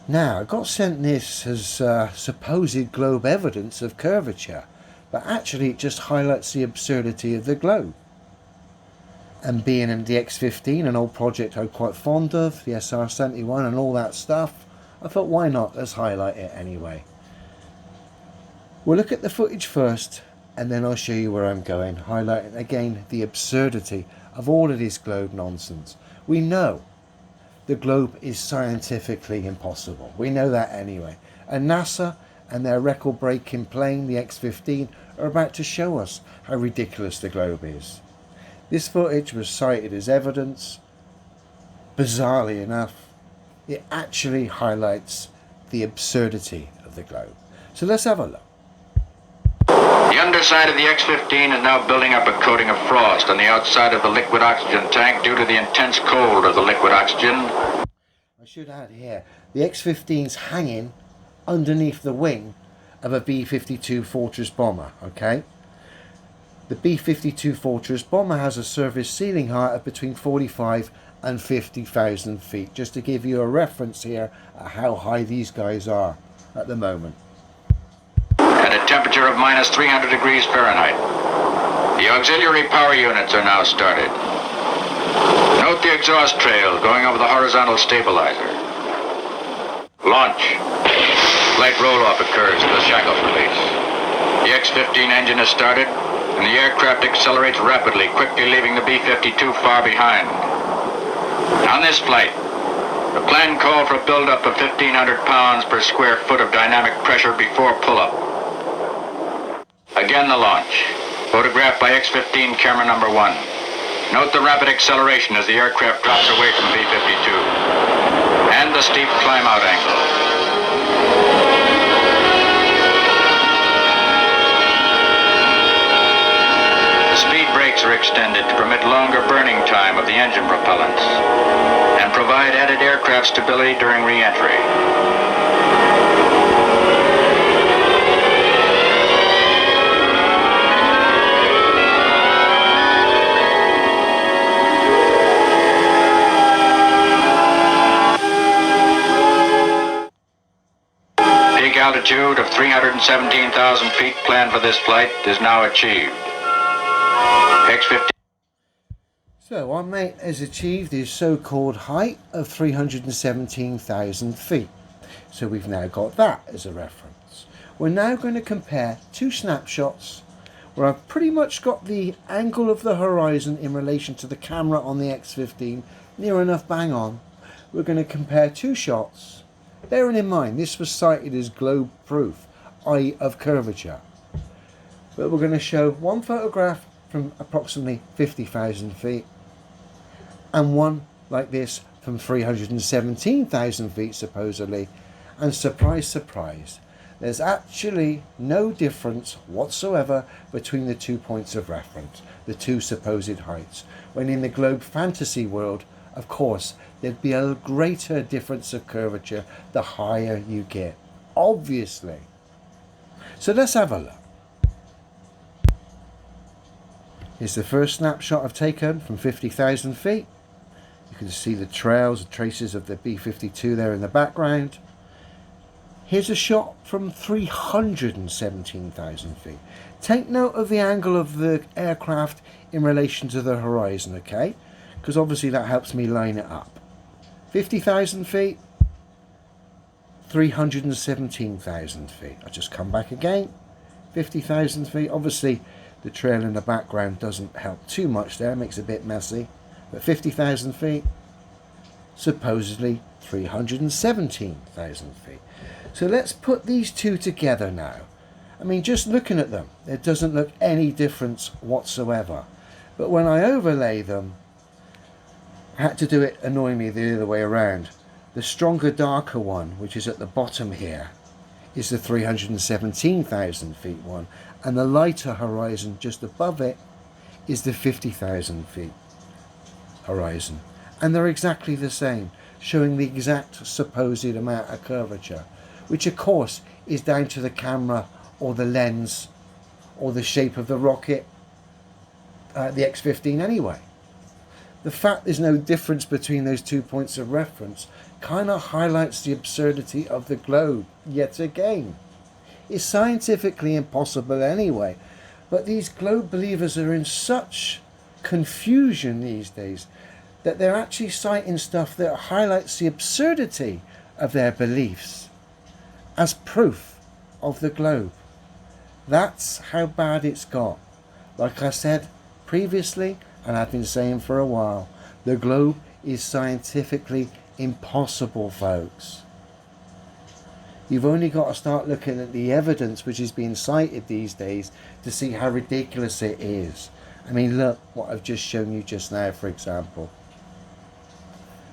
Now, I got sent this as supposed globe evidence of curvature, but actually it just highlights the absurdity of the globe. And being in the X15, an old project I'm quite fond of, the SR71 and all that stuff, I thought why not, let's highlight it anyway. We'll look at the footage first, and then I'll show you where I'm going, highlighting again the absurdity of all of this globe nonsense. We know the globe is scientifically impossible. We know that anyway. And NASA and their record-breaking plane, the X15, are about to show us how ridiculous the globe is. This footage was cited as evidence. Bizarrely enough, it actually highlights the absurdity of the globe. So let's have a look. The underside of the X15 is now building up a coating of frost on the outside of the liquid oxygen tank due to the intense cold of the liquid oxygen. I should add here, the X15's hanging underneath the wing of a B-52 Fortress bomber, okay? The B-52 Fortress bomber has a surface ceiling height of between 45 and 50,000 feet, just to give you a reference here at how high these guys are at the moment. At a temperature of minus 300 degrees Fahrenheit. The auxiliary power units are now started. Note the exhaust trail going over the horizontal stabilizer. Launch. Light roll-off occurs as the shackles release. The X-15 engine is started, and the aircraft accelerates rapidly, quickly leaving the B-52 far behind. On this flight, the plan called for a buildup of 1,500 pounds per square foot of dynamic pressure before pull-up. Again the launch, photographed by X-15 camera number 1. Note the rapid acceleration as the aircraft drops away from B-52, and the steep climb-out angle. The speed brakes are extended to permit longer burning time of the engine propellants, and provide added aircraft stability during re-entry. Altitude of 317,000 feet planned for this flight is now achieved. X-15. So our mate has achieved his so-called height of 317,000 feet. So we've now got that as a reference. We're now going to compare two snapshots where I've pretty much got the angle of the horizon in relation to the camera on the X15 near enough bang on. We're going to compare two shots. Bearing in mind, this was cited as globe proof, i.e. of curvature. But we're going to show one photograph from approximately 50,000 feet and one like this from 317,000 feet supposedly. And surprise, surprise, there's actually no difference whatsoever between the 2 points of reference, the two supposed heights, when in the globe fantasy world, of course, there'd be a greater difference of curvature the higher you get, obviously. So let's have a look. Here's the first snapshot I've taken from 50,000 feet. You can see the trails and traces of the B-52 there in the background. Here's a shot from 317,000 feet. Take note of the angle of the aircraft in relation to the horizon, okay? Because obviously that helps me line it up. 50,000 feet, 317,000 feet. I'll just come back again. 50,000 feet. Obviously the trail in the background doesn't help too much there, it makes it a bit messy. But 50,000 feet, supposedly 317,000 feet. So let's put these two together now. I mean, just looking at them, there doesn't look any difference whatsoever. But when I overlay them, I had to do it annoyingly the other way around. The stronger, darker one, which is at the bottom here, is the 317,000 feet one, and the lighter horizon just above it is the 50,000 feet horizon. And they're exactly the same, showing the exact supposed amount of curvature, which of course is down to the camera or the lens or the shape of the rocket, the X-15 anyway. The fact there's no difference between those 2 points of reference kind of highlights the absurdity of the globe yet again. It's scientifically impossible anyway, but these globe believers are in such confusion these days that they're actually citing stuff that highlights the absurdity of their beliefs as proof of the globe. That's how bad it's got. Like I said previously, and I've been saying for a while, the globe is scientifically impossible, folks. You've only got to start looking at the evidence which is being cited these days to see how ridiculous it is. I mean, look what I've just shown you just now, for example.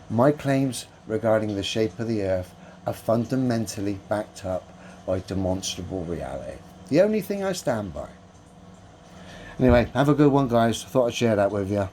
My claims regarding the shape of the earth are fundamentally backed up by demonstrable reality. The only thing I stand by. Anyway, have a good one, guys. I thought I'd share that with you.